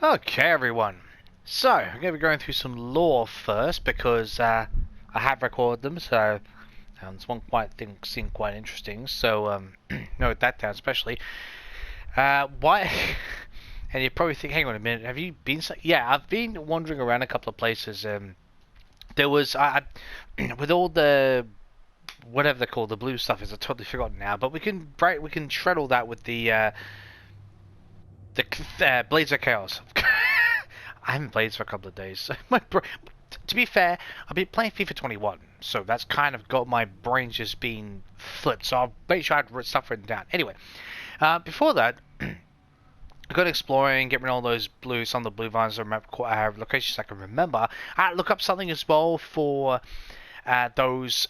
Okay, everyone. So, I'm going to be going through some lore first because I have recorded them, so this one quite thing seemed quite interesting. So, note that down, especially. Why? And you probably think, hang on a minute, have you been? Yeah, I've been wandering around a couple of places. There was with all the whatever they're called, the blue stuff is I totally forgotten now. But we can shred all that with the Blades of Chaos. I haven't played for a couple of days. So to be fair, I've been playing FIFA 21, so that's kind of got my brain just being flipped. So I'll make sure I had stuff written down. Anyway, before that, I got exploring, getting all those some of the blue vines, locations I can remember. I look up something as well for those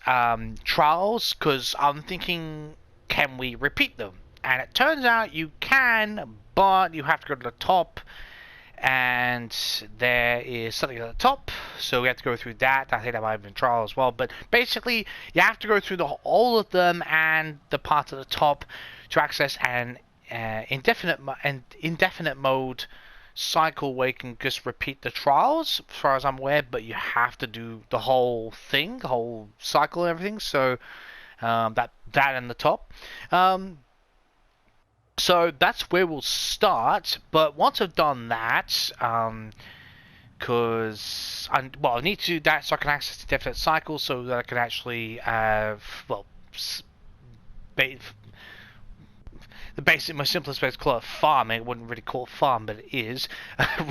trials, because I'm thinking, can we repeat them? And it turns out you can, but you have to go to the top. And there is something at the top, so we have to go through that. I think that might have been trial as well, but basically you have to go through all of them and the parts at the top to access an indefinite mode cycle where you can just repeat the trials, as far as I'm aware, but you have to do the whole thing, the whole cycle and everything. So that and the top. So that's where we'll start, but once I've done that, because I need to do that so I can access the definite cycle, so that I can actually the basic, most simplest way to call it farming. I wouldn't really call it farm, but it is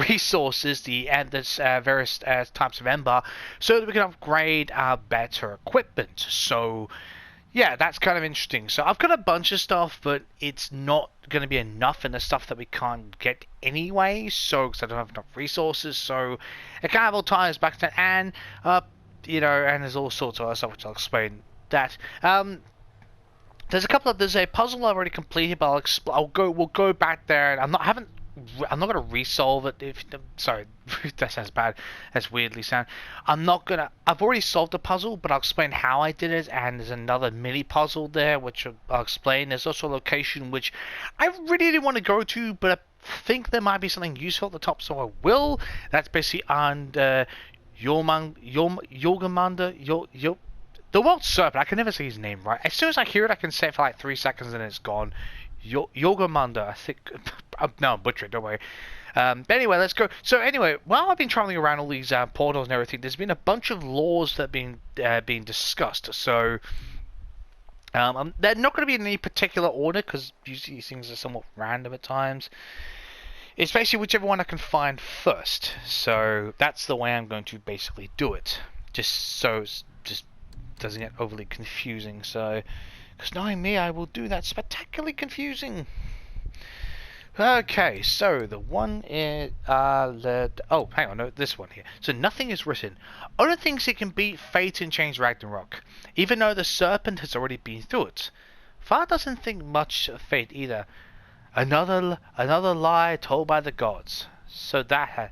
resources, there's various types of ember, so that we can upgrade our better equipment. So yeah, that's kind of interesting. So I've got a bunch of stuff, but it's not going to be enough, and the stuff that we can't get anyway, so because I don't have enough resources. So it kind of all ties back to that, and and there's all sorts of other stuff which I'll explain that. There's a puzzle I've already completed, but we'll go back there, and I'm not gonna resolve it. Sorry, that sounds bad. That's weirdly sound. I've already solved the puzzle, but I'll explain how I did it. And there's another mini puzzle there, which I'll explain. There's also a location which I really didn't want to go to, but I think there might be something useful at the top, so I will. That's basically on Yorgamander. The World Serpent. I can never say his name right. As soon as I hear it, I can say it for like 3 seconds, and it's gone. Yorgamander, I think. No, I'm butchering, don't worry. But anyway, let's go. So anyway, while I've been traveling around all these portals and everything, there's been a bunch of laws that have been being discussed. So they're not going to be in any particular order, because usually these things are somewhat random at times. It's basically whichever one I can find first. So that's the way I'm going to basically do it. Just doesn't get overly confusing. So, because knowing me, I will do that spectacularly confusing. Okay, so the one is oh, hang on, no, this one here. So nothing is written. Odin thinks he can beat fate and change Ragnarok, even though the serpent has already been through it. Thor doesn't think much of fate either. Another lie told by the gods. So that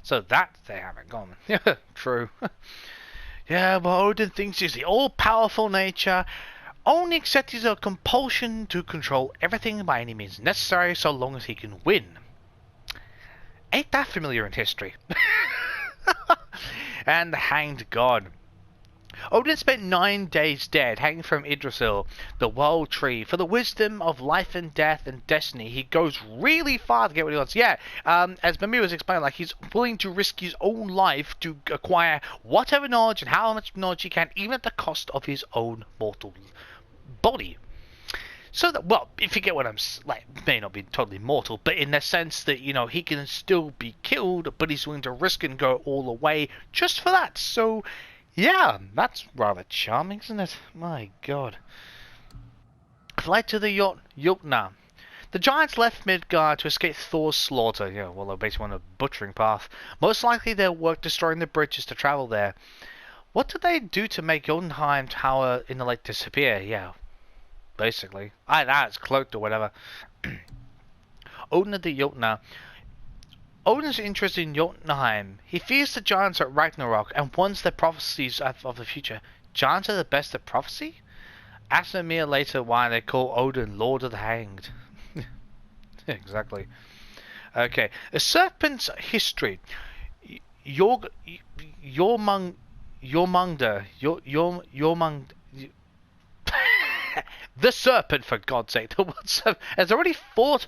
they haven't gone. True. Yeah, but Odin thinks he's the all-powerful nature, only accepts a compulsion to control everything by any means necessary so long as he can win. Ain't that familiar in history? And the Hanged God. Odin spent 9 days dead, hanging from Yggdrasil, the world tree. For the wisdom of life and death and destiny, he goes really far to get what he wants. Yeah, as Mimir was explaining, like, he's willing to risk his own life to acquire whatever knowledge and how much knowledge he can, even at the cost of his own mortal body. So that, well, if you get what I'm like, may not be totally mortal, but in the sense that, he can still be killed, but he's willing to risk and go all the way just for that. So yeah, that's rather charming, isn't it? My god. Flight to the Jotnar. The giants left Midgard to escape Thor's slaughter. Yeah, well, they're basically on a butchering path. Most likely they'll work destroying the bridges to travel there. What did they do to make Jotunheim Tower in the lake disappear? Yeah, basically. It's cloaked or whatever. Odin of the Jotnar. Odin's interest in Jotunheim. He fears the giants at Ragnarok and wants their prophecies of the future. Giants are the best at prophecy? Ask Mimir later why they call Odin Lord of the Hanged. Exactly. Okay, a serpent's history. Your your mung your mungder your mung. The serpent, for God's sake, the word serpent has already fought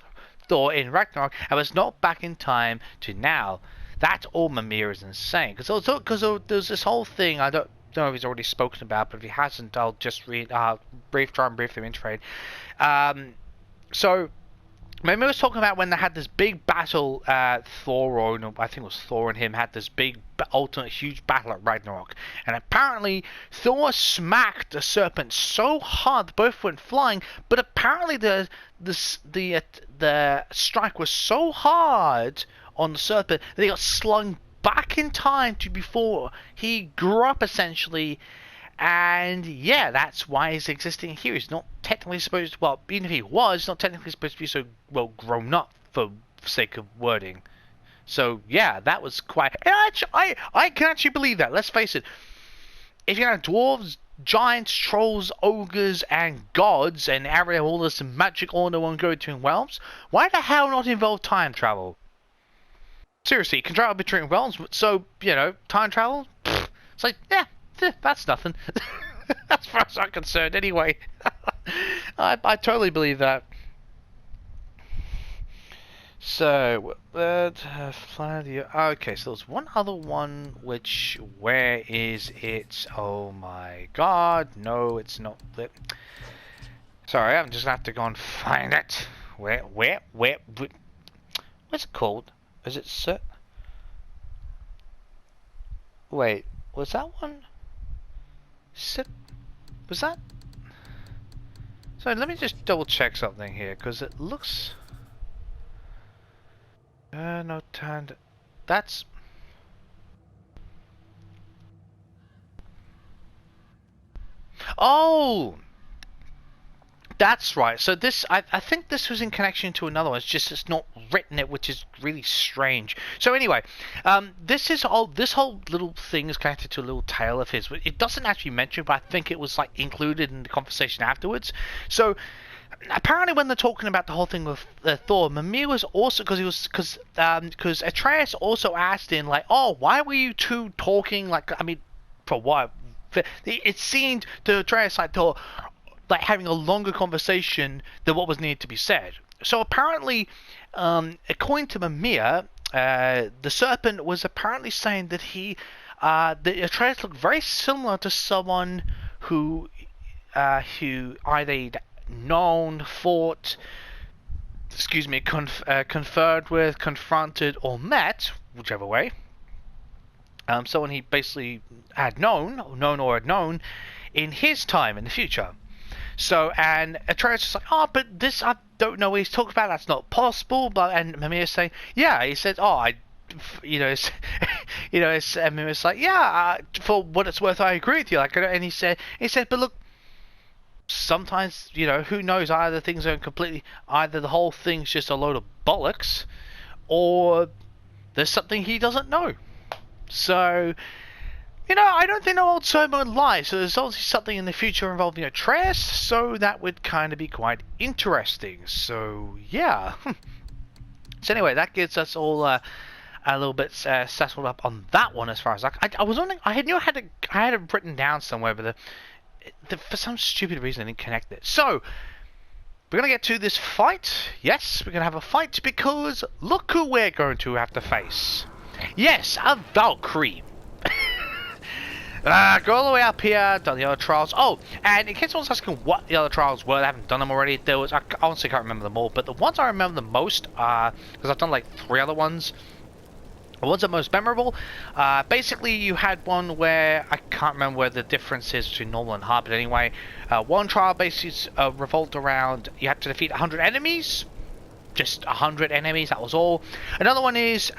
Thor in Ragnarok and was not back in time to now. That all Mimir is insane. Because there's this whole thing, I don't know if he's already spoken about, but if he hasn't, I'll just read, try and brief them in trade. So, Mimir was talking about when they had this big battle, Thor, or no, I think it was Thor and him, had this big, ultimate, huge battle at Ragnarok. And apparently, Thor smacked the serpent so hard, both went flying, but apparently the strike was so hard on the serpent that he got slung back in time to before he grew up, essentially. And yeah, that's why he's existing here. He's not technically supposed to, well, even if he was, not technically supposed to be so well grown up, for sake of wording. So yeah, that was quite. I can actually believe that. Let's face it. If you have dwarves, giants, trolls, ogres, and gods, and all this magic all in one go-between realms, why the hell not involve time travel? Seriously, you can travel between realms, so time travel. It's like, yeah. That's nothing. As far as I'm concerned, anyway. I totally believe that. So, okay, so there's one other one, where is it? Oh my god, no, it's not that. Sorry, I'm just gonna have to go and find it. Where's it called? Is it Wait, was that one? Was that? So let me just double check something here, because it looks. No, turned. That's. Oh! That's right. So this, I think this was in connection to another one. It's not written it, which is really strange. So anyway, this whole little thing is connected to a little tale of his. It doesn't actually mention, but I think it was like included in the conversation afterwards. So apparently, when they're talking about the whole thing with Thor, Mimir was also because Atreus also asked him like, oh, why were you two talking? Like, I mean, for what? It seemed to Atreus like Thor. Like having a longer conversation than what was needed to be said. So apparently, according to Mimir, the serpent was apparently saying that the Atreus looked very similar to someone who either known, fought, conferred with, confronted, or met, whichever way. Someone he basically had known in his time in the future. So, and Atreus is like, oh, but this, I don't know what he's talking about, that's not possible, and Mimir's saying, yeah, he said, oh, Mimir's like, yeah, for what it's worth, I agree with you, like, and he said, but look, sometimes, who knows, either things are either the whole thing's just a load of bollocks, or there's something he doesn't know. So, I don't think the old serpent would lie, so there's obviously something in the future involving Atreus, so that would kind of be quite interesting. So, yeah. So anyway, that gives us all a little bit settled up on that one as far as I was wondering, I had it written down somewhere, but for some stupid reason I didn't connect it. So, we're going to get to this fight. Yes, we're going to have a fight, because look who we're going to have to face. Yes, a Valkyrie. Go all the way up here, done the other trials. Oh, and in case someone's asking what the other trials were, I haven't done them already. I honestly can't remember them all, but the ones I remember the most are, because I've done like 3 other ones, the ones that are most memorable, basically you had one where, I can't remember where the difference is between normal and hard, but anyway, one trial basically revolved around, you had to defeat 100 enemies, just 100 enemies, that was all. Another one is,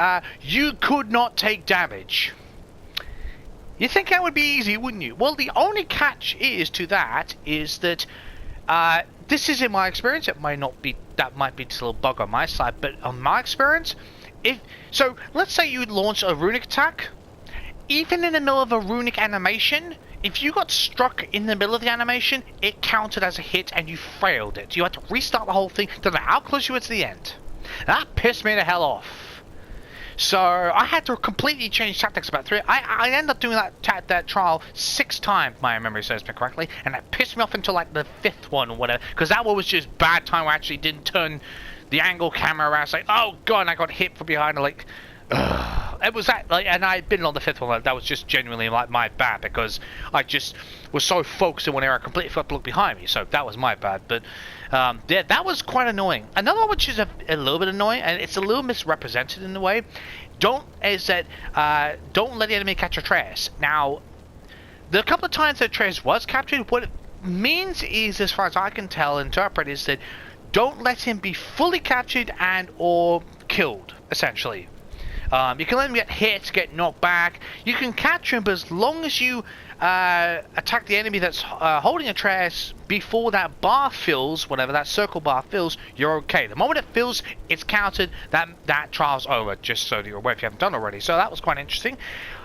you could not take damage. You'd think that would be easy, wouldn't you? Well, the only catch is that this is in my experience. It might not be, that might be just a little bug on my side, but on my experience, so let's say you launch a runic attack, even in the middle of a runic animation, if you got struck in the middle of the animation, it counted as a hit and you failed it. You had to restart the whole thing, no matter how close you were to the end. That pissed me the hell off. So I had to completely change tactics about 3. I ended up doing that trial 6 times, my memory serves me correctly, and that pissed me off until like the 5th one or whatever, because that one was just bad time where I actually didn't turn the angle camera around. It's like, oh god, and I got hit from behind, like, it was that, like, and I'd been on the 5th one, like, that was just genuinely like my bad, because I just was so focused in one area, I completely forgot to look behind me, so that was my bad. But yeah, that was quite annoying. Another one which is a little bit annoying, and it's a little misrepresented in a way, don't let the enemy catch Atreus. Now, the couple of times that Atreus was captured, what it means is, as far as I can tell, interpret, is that don't let him be fully captured and or killed, essentially. You can let him get hit, get knocked back. You can capture him, but as long as you attack the enemy that's holding Atreus before that bar fills, whatever that circle bar fills, you're okay. The moment it fills, it's counted. That trial's over, just so that you're aware if you haven't done already. So that was quite interesting.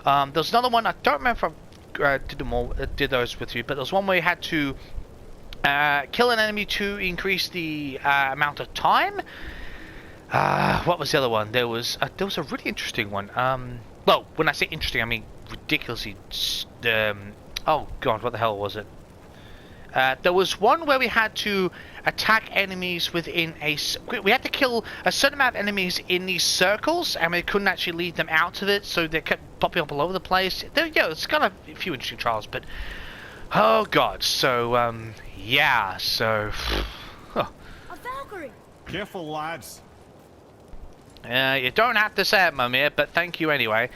There's another one, I don't remember if I did those with you, but there's one where you had to kill an enemy to increase the amount of time. What was the other one? There was a really interesting one. Well, when I say interesting, I mean ridiculously. Oh god, what the hell was it? There was one where we had to attack enemies within we had to kill a certain amount of enemies in these circles, and we couldn't actually lead them out of it, so they kept popping up all over the place. It's got a few interesting trials, but oh god. So yeah. So. Huh. A Valkyrie. Careful, lads. You don't have to say it, Mimir, but thank you anyway.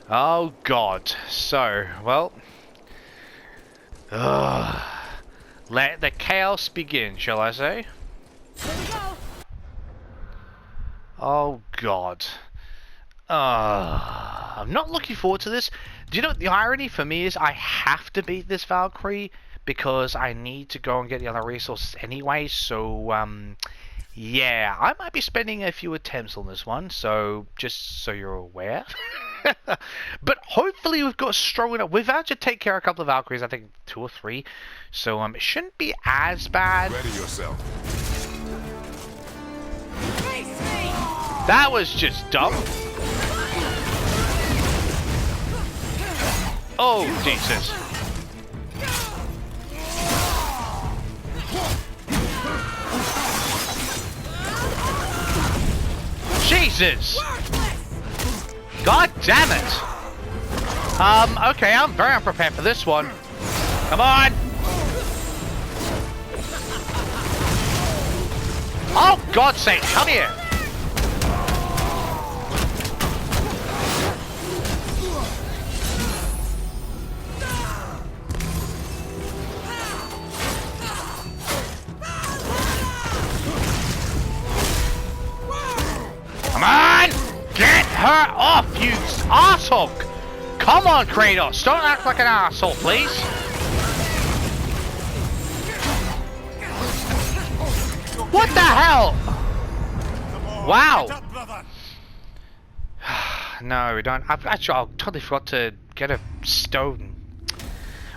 Oh god. So, well, let the chaos begin, shall I say? Here we go. Oh god. I'm not looking forward to this. Do you know what the irony for me is? I have to beat this Valkyrie because I need to go and get the other resources anyway, so yeah, I might be spending a few attempts on this one, so just so you're aware. But hopefully we've got strong enough. We've had to take care of a couple of Valkyries, I think 2 or 3. So it shouldn't be as bad. Ready yourself. That was just dumb. Oh, Jesus. Jesus! God damn it! Okay, I'm very unprepared for this one. Come on! Oh, God's sake, come here! Come on! Get her off, you arsehole! Come on, Kratos! Don't act like an arsehole, please! What the hell? Wow! No, we don't. I totally forgot to get a stone.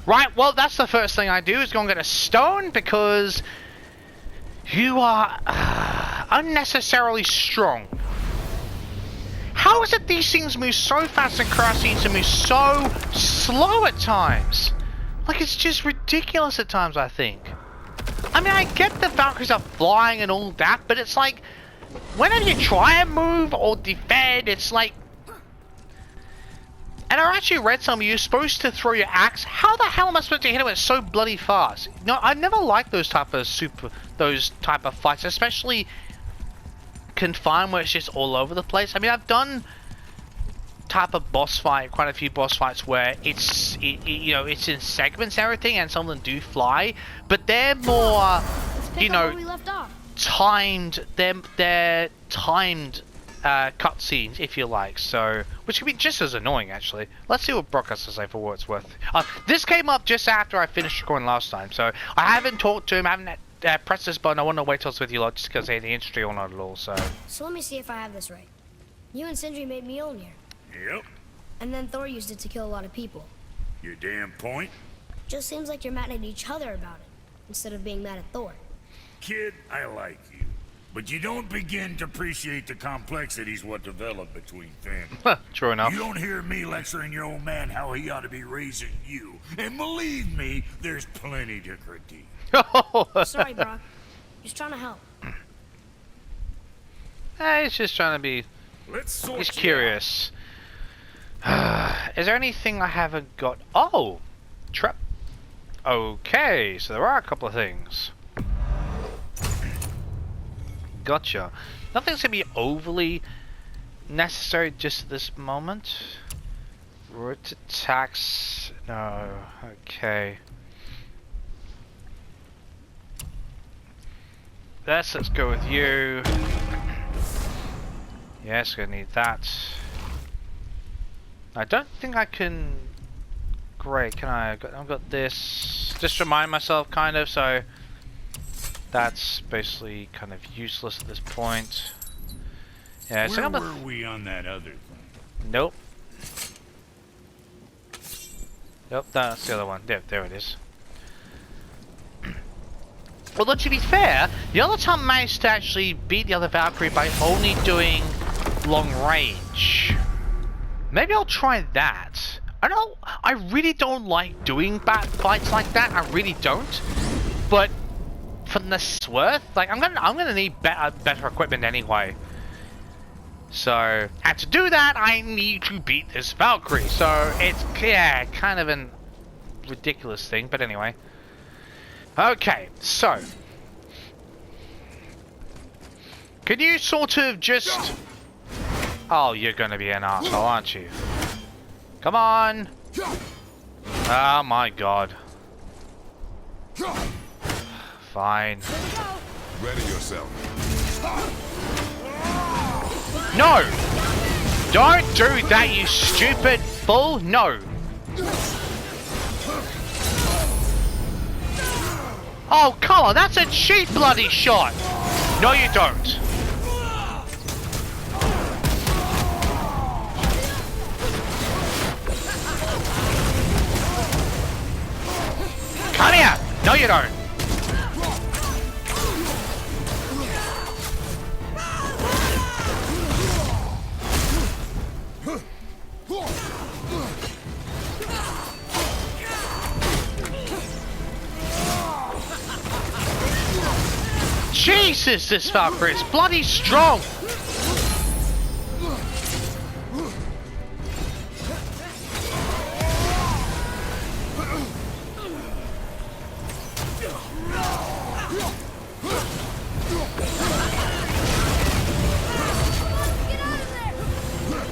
Right, well, that's the first thing I do, is go and get a stone, because you are unnecessarily strong. How is it these things move so fast and Kratos seems to move so slow at times? Like, it's just ridiculous at times, I think. I mean, I get the Valkyries are flying and all that, but it's like, whenever you try and move or defend, it's like... And I actually read somewhere you're supposed to throw your axe. How the hell am I supposed to hit it when it's so bloody fast? No, I never liked those type of fights, especially confined where it's just all over the place. I mean, I've done type of boss fight, quite a few boss fights where it's it's in segments and everything, and some of them do fly, but they're more timed. They're timed cutscenes, if you like, so which can be just as annoying actually. Let's see what Brock has to say for what it's worth. This came up just after I finished recording last time, so I haven't talked to him, I haven't press this button. I want to wait till it's with you lot just because they had the industry or not at all, so let me see if I have this right. You and Sindri made Mjolnir. Yep. And then Thor used it to kill a lot of people. Your damn point? Just seems like you're mad at each other about it, instead of being mad at Thor. Kid, I like you. but you don't begin to appreciate the complexities what develop between families. True enough. You don't hear me lecturing your old man how he ought to be raising you. And believe me, there's plenty to critique. Sorry, Brock. Just trying to help. He's just trying to be... Let's sort He's you curious. Is there anything I haven't got? Oh! Trap. Okay, so there are a couple of things. Gotcha. Nothing's gonna be overly necessary just at this moment. Root attacks. No. Okay. Let's go with you. Yes, gonna need that. I don't think I can. Great, can I? I've got this. Just remind myself, kind of. So that's basically kind of useless at this point. Yeah. Where were we on that other thing? Nope. Nope. That's the other one. There it is. Although to be fair, the other time I managed to actually beat the other Valkyrie by only doing long range. Maybe I'll try that. I really don't like doing fights like that. I really don't. But for the worth, like I'm gonna need better equipment anyway. So, and to do that, I need to beat this Valkyrie. So it's kind of a ridiculous thing. But anyway. Okay, so can you sort of just... Oh, you're gonna be an asshole, aren't you? Come on! Oh my god. Fine. Ready yourself. No! Don't do that, you stupid fool! No! Oh, come on, that's a cheap bloody shot! No, you don't. Come here! No, you don't. Jesus, this Valkyrie is bloody strong!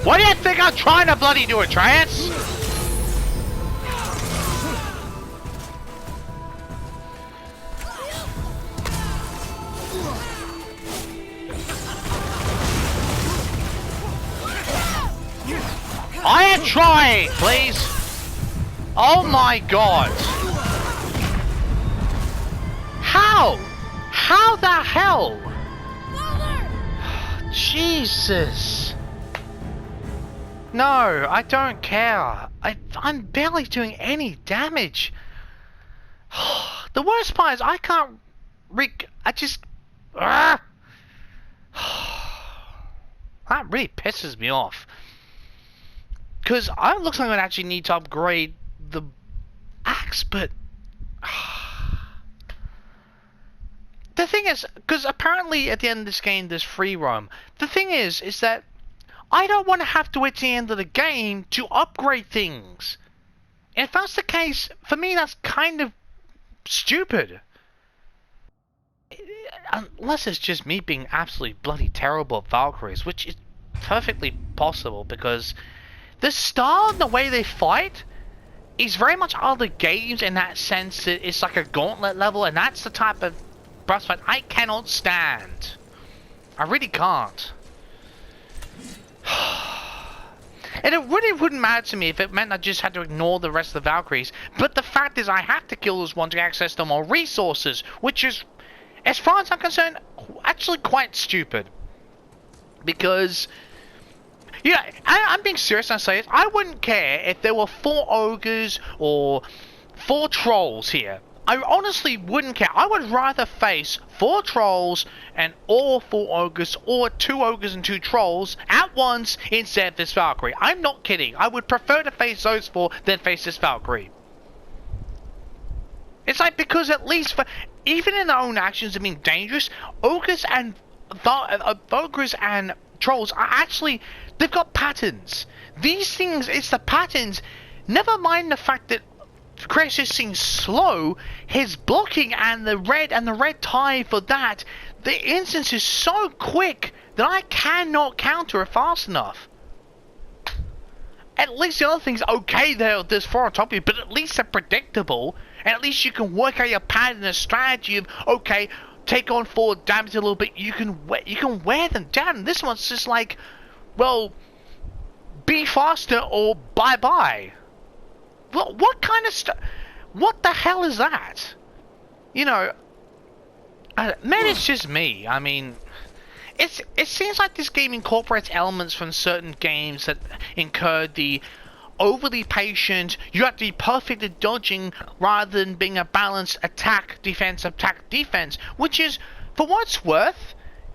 What do you think I'm trying to bloody do, Atreus? I am trying, please. Oh my god. How? How the hell? Jesus. No, I don't care. I'm barely doing any damage. The worst part is I can't... That really pisses me off. Because it looks like I'm going to actually need to upgrade the axe, but... The thing is, because apparently at the end of this game there's free roam. The thing is that I don't want to have to wait to the end of the game to upgrade things. And if that's the case, for me that's kind of stupid. Unless it's just me being absolutely bloody terrible at Valkyries, which is perfectly possible because the style and the way they fight is very much other games in that sense that it's like a gauntlet level, and that's the type of boss fight I cannot stand. I really can't. And it really wouldn't matter to me if it meant I just had to ignore the rest of the Valkyries, but the fact is I have to kill those ones to access to more resources, which is, as far as I'm concerned, actually quite stupid. Because, yeah, I'm being serious when I say this. I wouldn't care if there were 4 ogres or 4 trolls here. I honestly wouldn't care. I would rather face 4 trolls and all 4 ogres, or 2 ogres and 2 trolls at once instead of this Valkyrie. I'm not kidding. I would prefer to face those 4 than face this Valkyrie. It's like, because at least for even in their own actions of being dangerous, ogres and trolls are actually, they've got patterns. These things, it's the patterns. Never mind the fact that Kratos seems slow, his blocking and the red tide for that, the instance is so quick that I cannot counter it fast enough. At least the other things, okay, there's 4 on top of you, but at least they're predictable, and at least you can work out your pattern and strategy of, okay, take on 4 damage a little bit, you can wear them down. And this one's just like, well, be faster or bye-bye. Well, what kind of stuff? What the hell is that? You know, maybe it's just me. I mean, it seems like this game incorporates elements from certain games that incurred the overly patient, you have to be perfect at dodging rather than being a balanced attack, defense, which is, for what it's worth,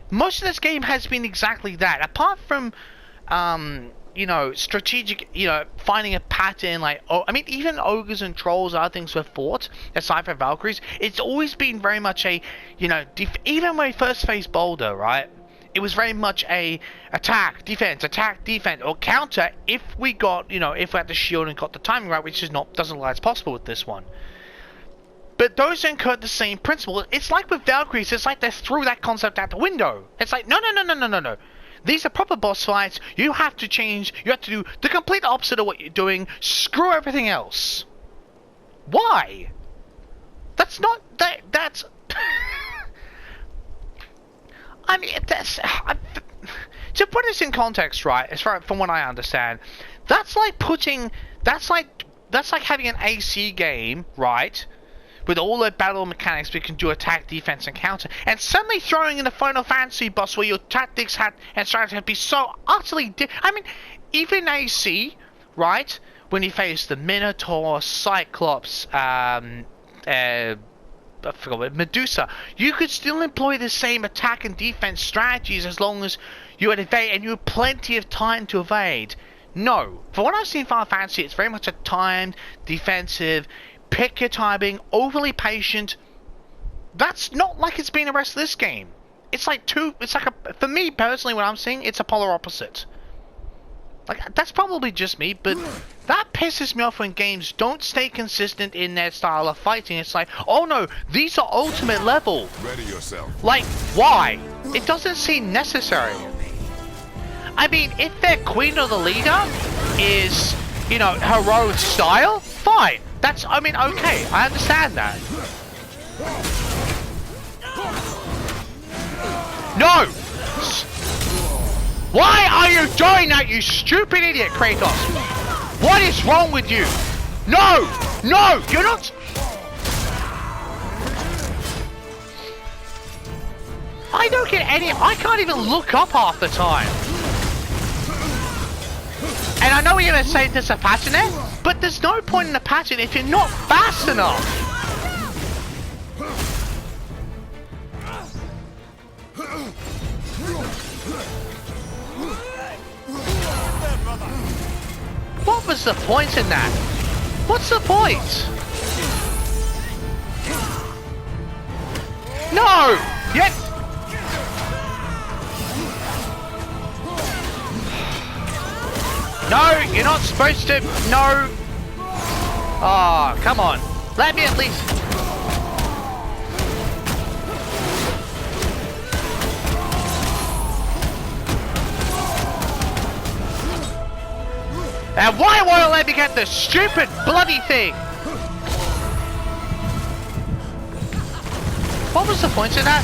most of this game has been exactly that. Apart from, you know, strategic, you know, finding a pattern, like, oh, I mean, even ogres and trolls are things we've fought, aside from Valkyries, it's always been very much a, you know, even when we first faced Boulder, right, it was very much a attack, defense, or counter if we got, you know, if we had the shield and got the timing right, which is not, doesn't look like it's possible with this one. But those incurred the same principle. It's like with Valkyries, it's like they threw that concept out the window. It's like, no. These are proper boss fights. You have to change. You have to do the complete opposite of what you're doing. Screw everything else. Why? That's not... That's... I mean, to put this in context, right, as far from what I understand, that's like putting... That's like having an AC game, right, with all the battle mechanics, we can do attack, defense, and counter, and suddenly throwing in a Final Fantasy boss where your tactics and strategy have to be so utterly I mean, even AC, right, when you face the Minotaur, Cyclops, I forgot, Medusa, you could still employ the same attack and defense strategies as long as you had evade, and you had plenty of time to evade. No. For what I've seen in Final Fantasy, it's very much a timed, defensive, pick your timing, overly patient. That's not like it's been the rest of this game. It's like for me personally, what I'm seeing, it's a polar opposite. Like, that's probably just me, but that pisses me off when games don't stay consistent in their style of fighting. It's like, oh no, these are ultimate level. Ready yourself. Like, why? It doesn't seem necessary. I mean, if their queen or the leader is, you know, heroic style, fine. That's, I mean, okay, I understand that. No! Why are you doing that, you stupid idiot, Kratos? What is wrong with you? No! No! You're not... I don't get any... I can't even look up half the time. And I know you're going to say there's a pattern there, but there's no point in the pattern if you're not fast enough. What was the point in that? What's the point? No! Yet... No, you're not supposed to... No! Oh, come on. Let me at least... And why won't it let me get the stupid bloody thing? What was the point in that?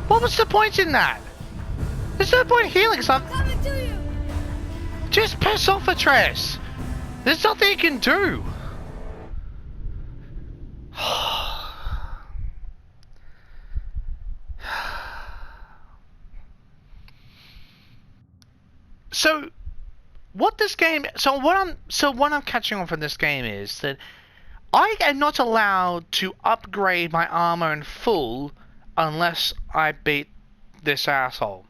What was the point in that? There's no point healing something. Coming to you. Just piss off Atreus. There's nothing you can do. So what I'm catching on from this game is that I am not allowed to upgrade my armor in full unless I beat this asshole.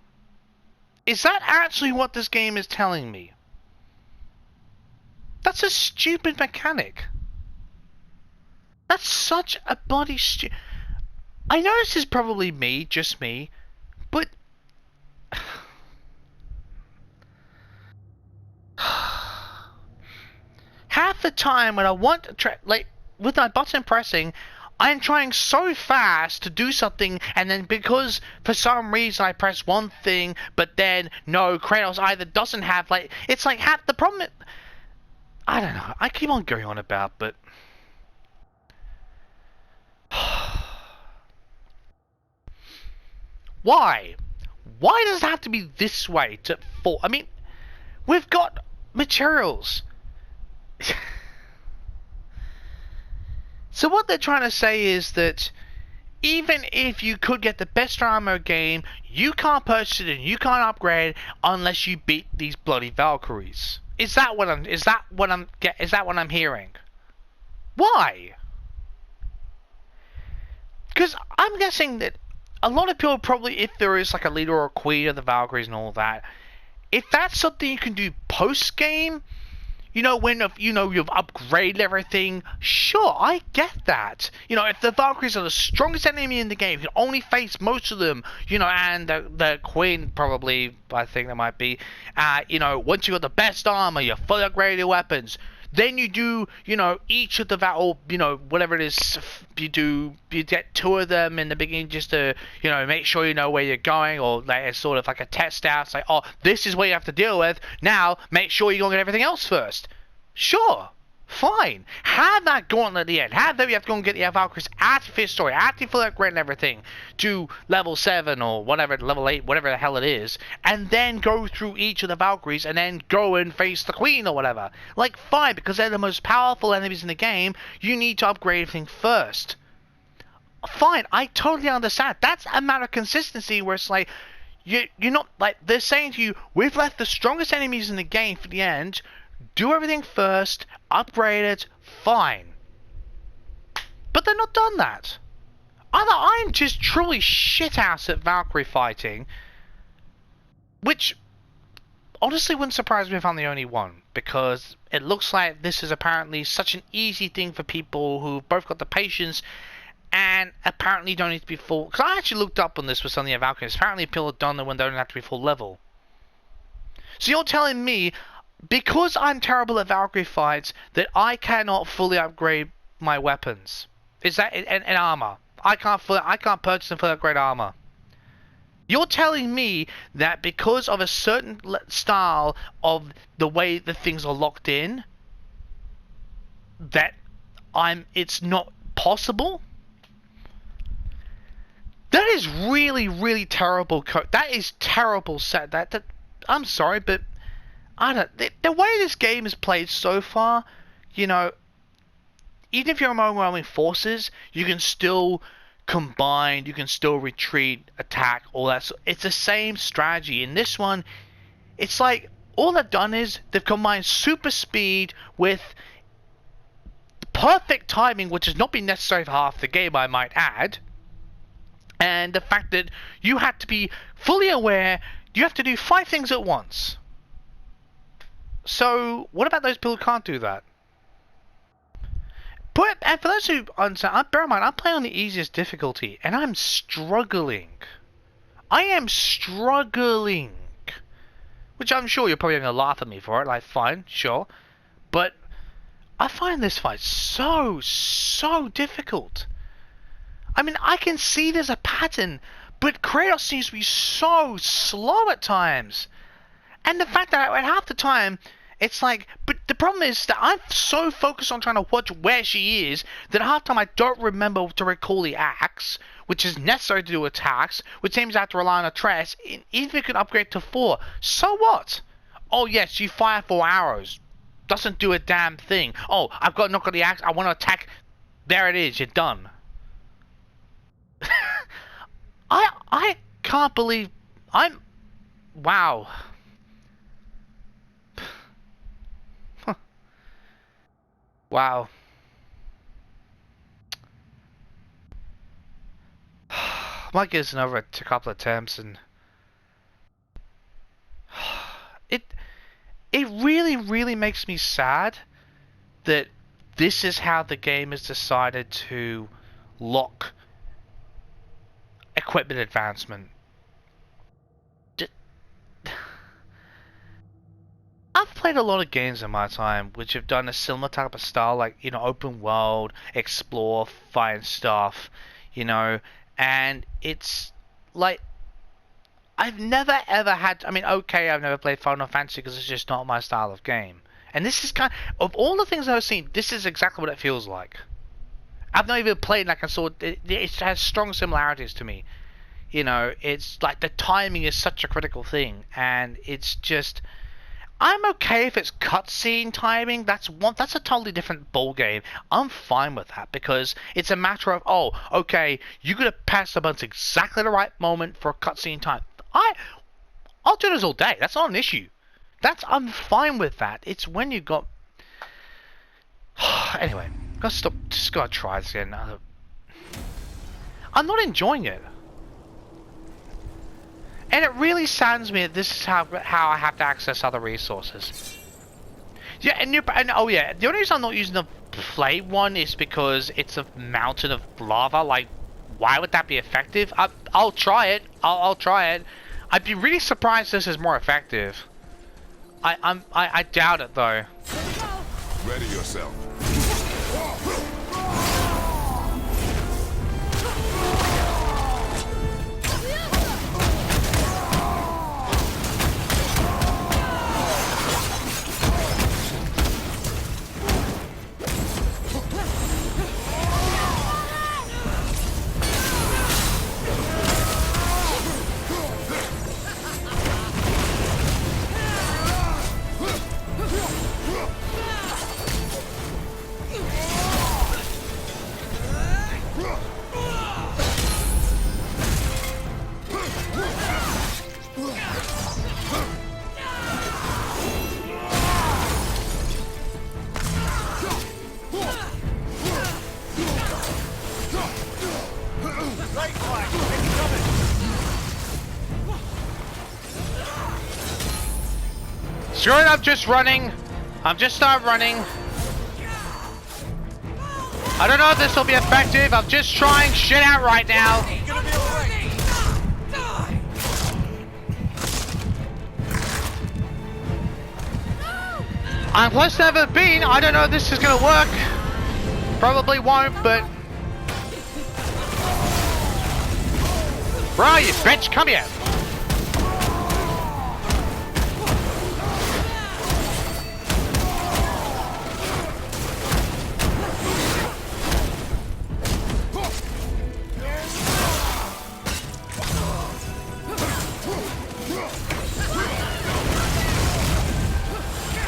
Is that actually what this game is telling me? That's a stupid mechanic. That's such a bloody I know this is probably me, just me, but half the time when I want to like with my button pressing, I'm trying so fast to do something, and then because for some reason I press one thing, but then no, Kratos either doesn't have like it's like half the problem. I don't know. I keep on going on about, but why? Why does it have to be this way? I mean, we've got materials. So what they're trying to say is that even if you could get the best armor game, you can't purchase it and you can't upgrade unless you beat these bloody Valkyries. Is that what I'm hearing? Why? Because I'm guessing that a lot of people probably, if there is like a leader or a queen of the Valkyries and all that, if that's something you can do post game, you know, when you've upgraded everything, sure, I get that. You know, if the Valkyries are the strongest enemy in the game, you can only face most of them, you know, and the Queen probably, I think there might be, you know, once you got the best armor, your fully upgraded weapons, then you do, you know, each of the or you know, whatever it is, you get 2 of them in the beginning just to, you know, make sure you know where you're going, or like it's sort of like a test out. It's like, oh, this is what you have to deal with. Now, make sure you go get everything else first. Sure, fine. Have that gauntlet at the end. Have that you have to go and get the Valkyries after Fifth Story, after you fully upgrade and everything to level 7 or whatever, level 8, whatever the hell it is, and then go through each of the Valkyries and then go and face the Queen or whatever. Like, fine, because they're the most powerful enemies in the game, you need to upgrade everything first. Fine, I totally understand. That's a matter of consistency where it's like, you're not, like, they're saying to you, we've left the strongest enemies in the game for the end. Do everything first, upgrade it, fine. But they're not done that. Either I'm just truly shit-ass at Valkyrie fighting, which honestly wouldn't surprise me if I'm the only one, because it looks like this is apparently such an easy thing for people who've both got the patience and apparently don't need to be full. Because I actually looked up on this with some of the Valkyries. Apparently people have done it when they don't have to be full level. So you're telling me, because I'm terrible at Valkyrie fights, that I cannot fully upgrade my weapons? Is that and armor? I can't purchase and fully upgrade armor. You're telling me that because of a certain style of the way the things are locked in, that it's not possible? That is really, really terrible code. That is terrible set. That I'm sorry, but I don't. The way this game is played so far, you know, even if you're overwhelming forces, you can still combine, you can still retreat, attack, all that. It's the same strategy. In this one, it's like all they've done is they've combined super speed with perfect timing, which has not been necessary for half the game, I might add. And the fact that you have to be fully aware, you have to do 5 things at once. So, what about those people who can't do that? And for those who understand, bear in mind, I'm playing on the easiest difficulty, and I'm struggling. I am struggling. Which I'm sure you're probably going to laugh at me for it, like, fine, sure. But I find this fight so difficult. I mean, I can see there's a pattern, but Kratos seems to be so slow at times. And the fact that at half the time, it's like, but the problem is that I'm so focused on trying to watch where she is that half the time I don't remember to recall the axe, which is necessary to do attacks, which seems to have to rely on Atreus, even if you can upgrade to 4. So what? Oh yes, you fire 4 arrows. Doesn't do a damn thing. Oh, I've got not got the axe, I want to attack. There it is, you're done. I can't believe wow. Wow. might give this another a couple of attempts, and it really makes me sad that this is how the game has decided to lock equipment advancement. I've played a lot of games in my time which have done a similar type of style, like, you know, open world, explore, find stuff, you know, and it's like, I've never ever had, I mean, okay, I've never played Final Fantasy because it's just not my style of game. And this is of all the things I've seen, this is exactly what it feels like. I've not even played, like I saw, it has strong similarities to me. You know, it's like the timing is such a critical thing, and it's just, I'm okay if it's cutscene timing. That's a totally different ball game. I'm fine with that because it's a matter of, oh, okay, you gotta press the buttons exactly the right moment for a cutscene time. I'll do this all day. That's not an issue. I'm fine with that. It's when you got anyway, gotta stop. Just gotta try this again. I'm not enjoying it. And it really saddens me that this is how I have to access other resources. Yeah, and oh yeah, the only reason I'm not using the flame one is because it's a mountain of lava. Like, why would that be effective? I'll try it. I'll try it. I'd be really surprised this is more effective. I doubt it though. Ready yourself. Screw it, I'm just running. I'm just start running. I don't know if this will be effective. I'm just trying shit out right now. I'm close to never been. I don't know if this is gonna work. Probably won't, but bro, you bitch, come here.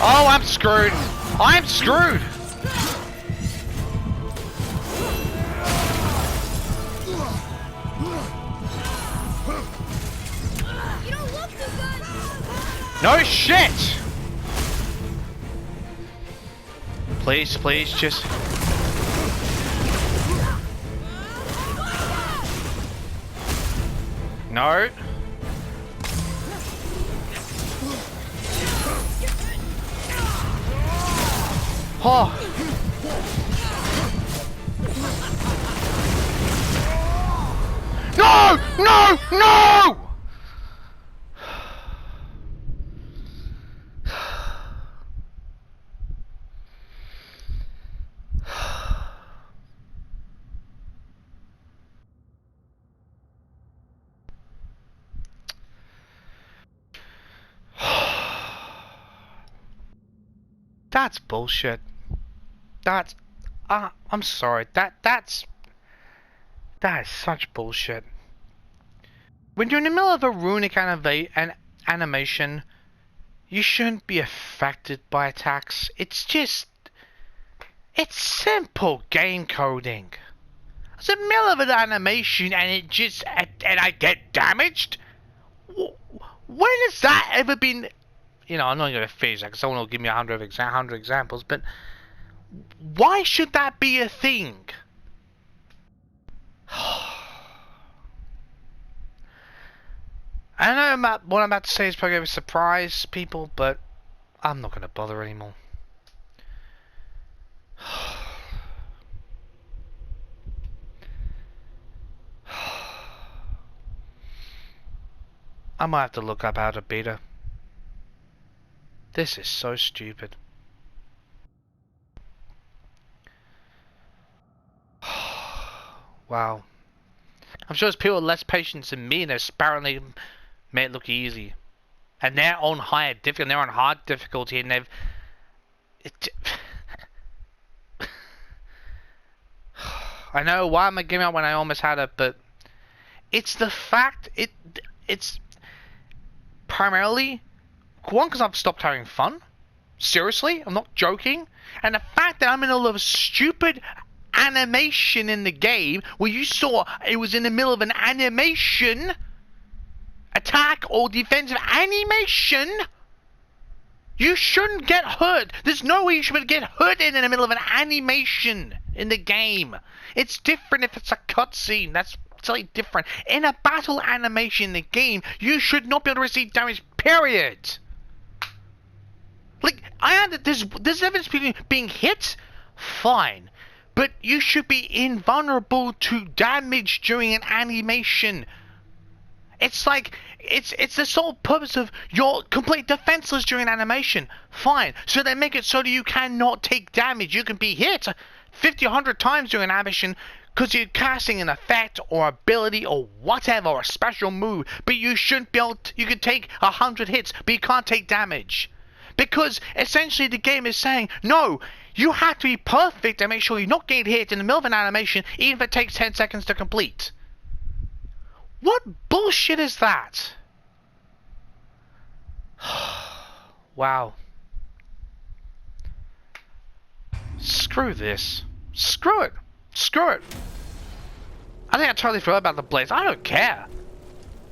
Oh, I'm screwed. I'm screwed. You don't look too good. No shit. Please, please, just. No. Oh. No! No! No! That's bullshit. That's I'm sorry. That is such bullshit. When you're in the middle of a runic animation, you shouldn't be affected by attacks. It's simple game coding. It's in the middle of an animation and and I get damaged? When has that ever been? You know, I'm not going to finish that because someone will give me 100 examples, but why should that be a thing? I know what I'm about to say is probably going to surprise people, but I'm not going to bother anymore. I might have to look up how to beta. This is so stupid. Wow. I'm sure there's people with less patience than me and they're apparently made it look easy. And they're on higher difficulty, and they're on hard difficulty, and they've... I know, why am I giving up when I almost had it, but... It's the fact, it's... Primarily, one, because I've stopped having fun. Seriously, I'm not joking. And the fact that I'm in a lot of stupid animation in the game, where you saw it was in the middle of an animation... attack or defensive animation, you shouldn't get hurt. There's no way you should get hurt in the middle of an animation in the game. It's different if it's a cutscene. That's totally different. In a battle animation in the game, you should not be able to receive damage, period. Like, I understand there's difference between being hit, fine, but you should be invulnerable to damage during an animation. It's like, it's the sole purpose of you're complete defenseless during animation. Fine. So they make it so that you cannot take damage. You can be hit 50, 100 times during animation because you're casting an effect or ability or whatever, or a special move. But you shouldn't be able to, you can take 100 hits, but you can't take damage. Because essentially the game is saying, no, you have to be perfect and make sure you're not getting hit in the middle of an animation, even if it takes 10 seconds to complete. What bullshit is that? Wow. Screw this. Screw it. Screw it. I think I totally forgot about the blaze. I don't care.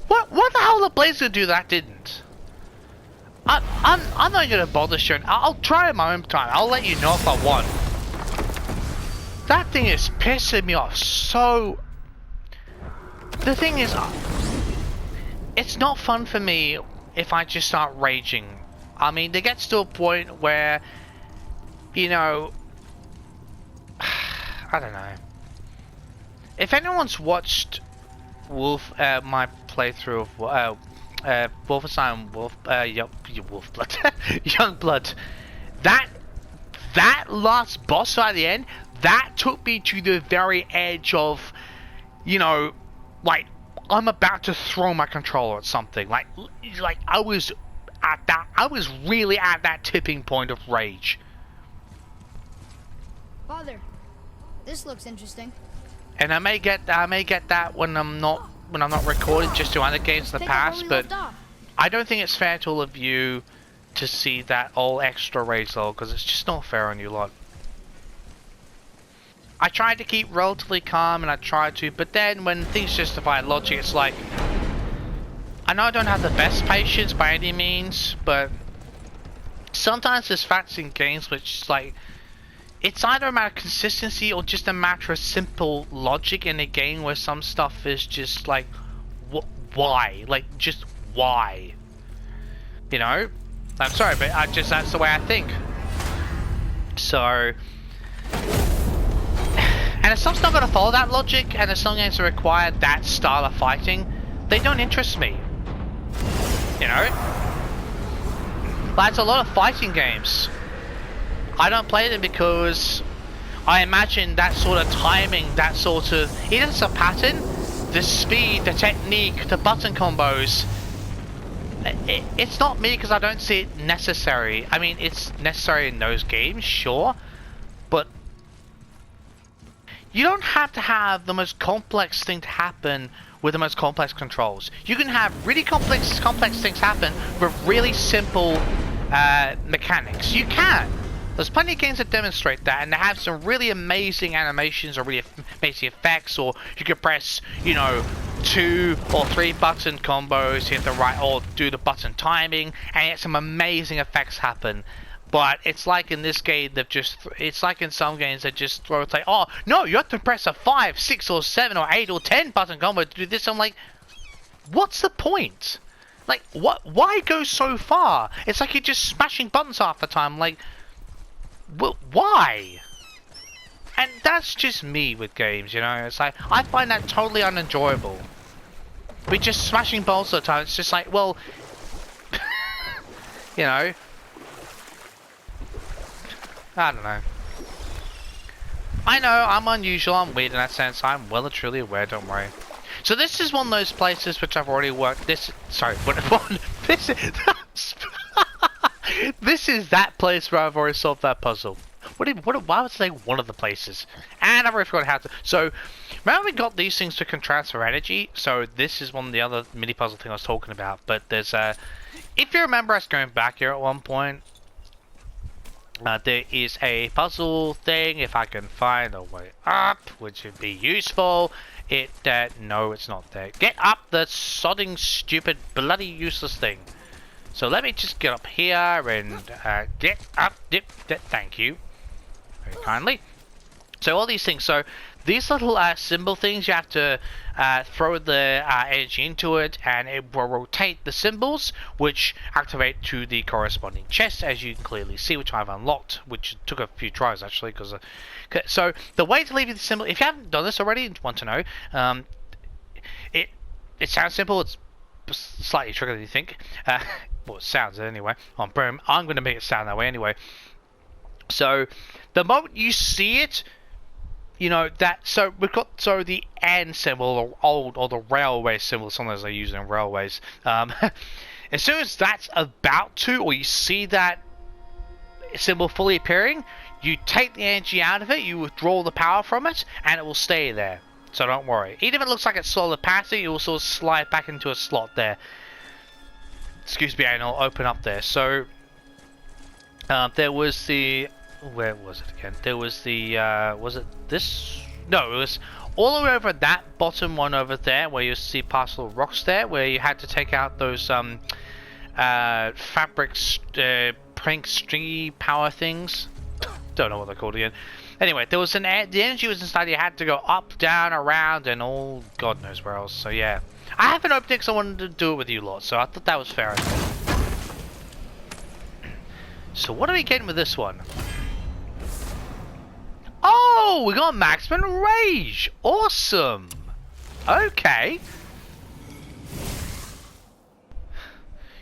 What the hell the blaze gonna do that didn't? I'm not gonna bother showing. I'll try it my own time. I'll let you know if I want. That thing is pissing me off so... The thing is, it's not fun for me if I just start raging. I mean, there gets to a point where, you know, I don't know. If anyone's watched my playthrough of Wolfenstein Wolfblood, Youngblood, that last boss at the end, that took me to the very edge of, you know, like, I'm about to throw my controller at something. Like I was really at that tipping point of rage. Father, this looks interesting. And I may get that when I'm not recording, just to other games in the past, but I don't think it's fair to all of you to see that all extra rage level, because it's just not fair on you lot. I tried to keep relatively calm, and I tried to, but then when things justify logic, it's like, I know I don't have the best patience by any means, but sometimes there's facts in games which is like, it's either a matter of consistency or just a matter of simple logic in a game where some stuff is just like, why? Like, just why? You know? I'm sorry, but that's the way I think. So... And if some's not going to follow that logic, and if some games require that style of fighting, they don't interest me. You know? Like, there's a lot of fighting games. I don't play them because I imagine that sort of timing, that sort of... Either it's a pattern, the speed, the technique, the button combos. It's not me because I don't see it necessary. I mean, it's necessary in those games, sure. But you don't have to have the most complex thing to happen with the most complex controls. You can have really complex things happen with really simple mechanics. You can. There's plenty of games that demonstrate that, and they have some really amazing animations or really amazing effects, or you can press, you know, 2 or 3 button combos, hit the right, or do the button timing, and get some amazing effects happen. But it's like in this game, it's like in some games they just throw, it's like, oh, no, you have to press a 5, 6, or 7, or 8, or 10 button combo to do this. I'm like, what's the point? Like, what? Why go so far? It's like you're just smashing buttons half the time. Like, why? And that's just me with games, you know? It's like, I find that totally unenjoyable. We're just smashing balls all the time. It's just like, well, you know, I don't know. I know, I'm unusual, I'm weird in that sense. I'm well and truly aware, don't worry. So this is one of those places which I've already worked. This this is that place where I've already solved that puzzle. Why would I say one of the places? And I've already forgotten how to. So, remember we got these things that can transfer energy? So this is one of the other mini puzzle thing I was talking about. But there's if you remember us going back here at one point, there is a puzzle thing. If I can find a way up, which would be useful. No, it's not there. Get up the sodding, stupid, bloody, useless thing. So let me just get up here and get up. Thank you. Very kindly. So all these things. So these little symbol things, you have to throw the energy into it, and it will rotate the symbols, which activate to the corresponding chest, as you can clearly see, which I've unlocked, which took a few tries actually. Because so the way to leave the symbol, if you haven't done this already and want to know, it sounds simple. It's slightly trickier than you think. Well, it sounds anyway. I'm going to make it sound that way anyway. So the moment you see it, you know that. So we've got the N symbol, or the railway symbol. Sometimes they use it in railways. As soon as that's about to, or you see that symbol fully appearing, you take the energy out of it, you withdraw the power from it, and it will stay there. So don't worry. Even if it looks like it's solid passing, it will sort of slide back into a slot there. Excuse me, and it'll open up there. So there was the. Where was it again? There was the, was it this? No, it was all the way over that bottom one over there, where you see past little rocks there, where you had to take out those, fabric, prank stringy power things. Don't know what they're called again. Anyway, there was the energy was inside, you had to go up, down, around, and all, God knows where else, so yeah. I haven't opened it because I wanted to do it with you lot, so I thought that was fair enough. So what are we getting with this one? Oh, we got maximum rage. Awesome. Okay.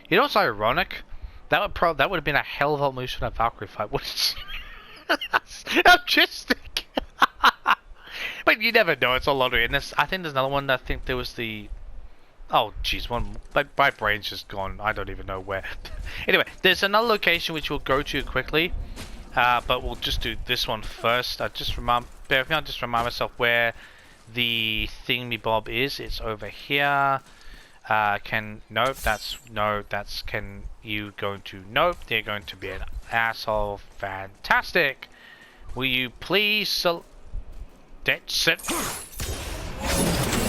You know what's ironic? That would have been a hell of a moose for a Valkyrie fight. I'm just thinking. But you never know. It's a lottery. And I think there's another one. I think there was the. Oh, jeez. My brain's just gone. I don't even know where. Anyway, there's another location which we'll go to quickly. But we'll just do this one first. I'll just remind myself where the thingy-bob is. It's over here. Nope, can you going to, nope, they're going to be an asshole. Fantastic. Will you please that's it.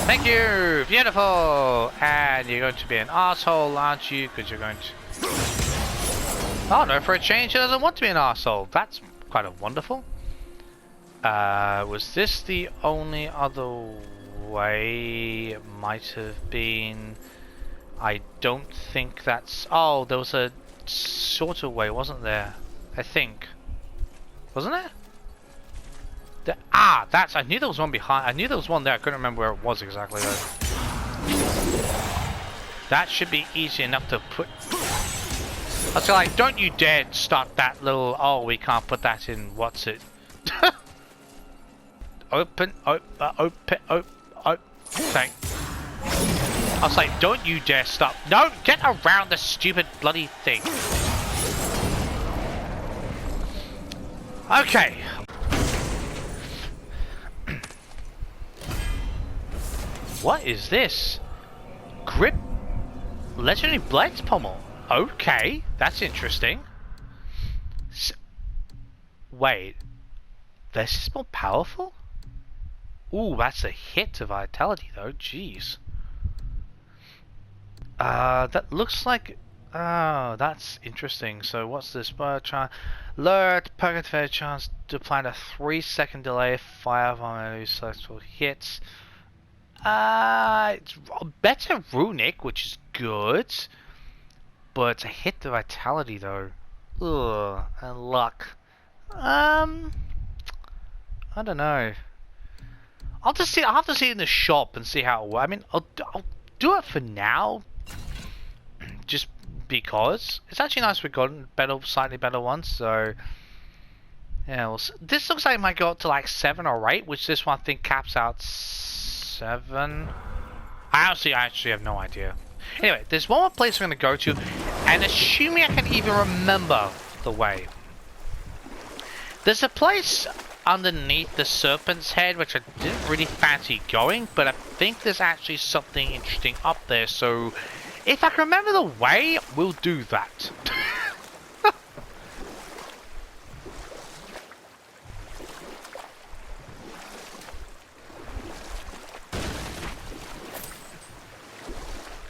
Thank you, beautiful. And you're going to be an asshole, aren't you? Because you're going to... Oh no, for a change he doesn't want to be an arsehole. That's kind of wonderful. Was this the only other way? It might have been. I don't think that's... Oh, there was a shorter way, wasn't there? I think. Wasn't there? I knew there was one behind. I knew there was one there. I couldn't remember where it was exactly though. That should be easy enough to put... I was like, don't you dare start that little, oh, we can't put that in, what's it? Open, thank. I was like, don't you dare stop. No, get around the stupid bloody thing. Okay. What is this? Grip Legendary Blades Pommel. Okay, that's interesting. Wait, this is more powerful? Ooh, that's a hit to vitality though, jeez. That looks like... Oh, that's interesting. So what's this? Alert, Purgative chance to plant a 3-second delay, fire on successful hits. It's better runic, which is good. but to hit the vitality though. Ugh, and luck. I don't know. I'll have to see it in the shop and see how it works. I mean, I'll do it for now, just because it's actually nice we've gotten slightly better ones. So yeah, this looks like it might go up to like 7 or 8, which this one I think caps out 7. I actually have no idea. Anyway, there's one more place I'm going to go to, and assuming I can even remember the way. There's a place underneath the Serpent's Head, which I didn't really fancy going, but I think there's actually something interesting up there, so if I can remember the way, we'll do that.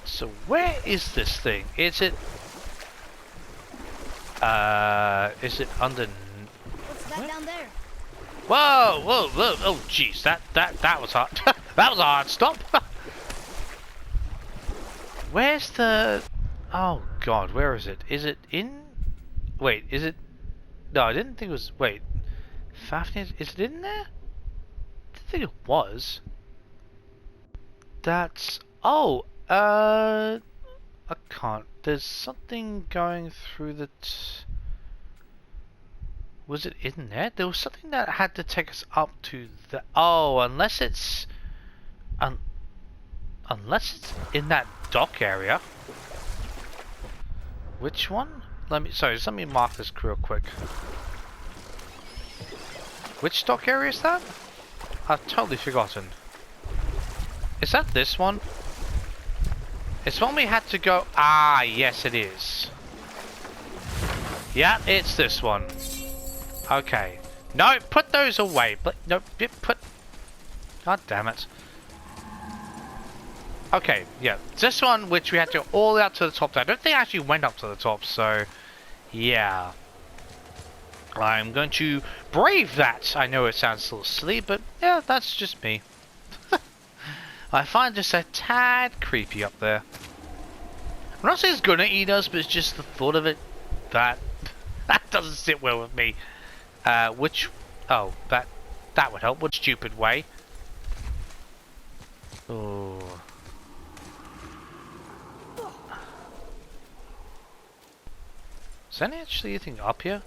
So where is this thing? Is it under... What's that down there? Whoa, whoa, whoa, oh jeez, that was hard. That was a hard stop. Where's the... Oh god, where is it? Is it in... Wait, is it... No, I didn't think it was... Wait. Fafnir, is it in there? I didn't think it was. That's... Oh, I can't... There's something going through the... Was it in there? There was something that had to take us up to the... Oh, unless it's... Unless it's in that dock area. Which one? Let me mark this real quick. Which dock area is that? I've totally forgotten. Is that this one? It's one we had to go... Ah, yes it is. Yeah, it's this one. Okay. No, put those away. But no, put... God damn it. Okay, yeah. This one, which we had to go all the way up to the top. I don't think I actually went up to the top, so... Yeah. I'm going to brave that. I know it sounds a little silly, but yeah, that's just me. I find just a tad creepy up there. I'm not saying it's gonna eat us, but it's just the thought of it that doesn't sit well with me. Which... Oh, that would help. What stupid way. Oh. Is there actually anything up here?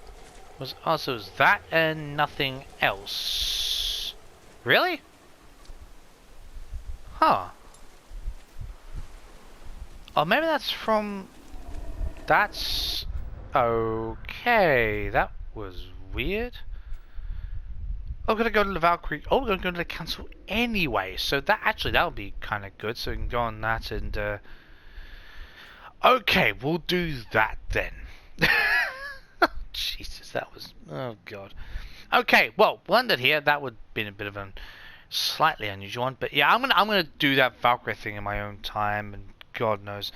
Was also is that and nothing else? Really? Huh. Oh, maybe that's from... That's... Okay, that was weird. I'm gonna go to the Valkyrie. Oh, we're gonna go to the council anyway. So that actually that'll be kind of good. So we can go on that and. Okay, we'll do that then. Jesus, that was... Oh god. Okay, well, blended here. That would have been a bit of a slightly unusual one, but yeah, I'm gonna do that Valkyrie thing in my own time, and God knows,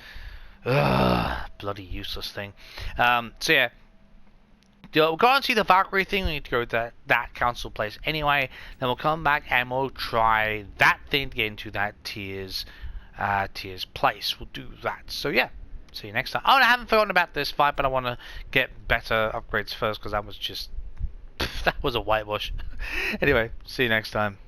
bloody useless thing. So yeah. We'll go and see the Valkyrie thing. We need to go to that council place anyway. Then we'll come back and we'll try that thing to get into that Tears place. We'll do that. So yeah, see you next time. Oh, and I haven't forgotten about this fight, but I want to get better upgrades first because that was just that was a whitewash. Anyway, see you next time.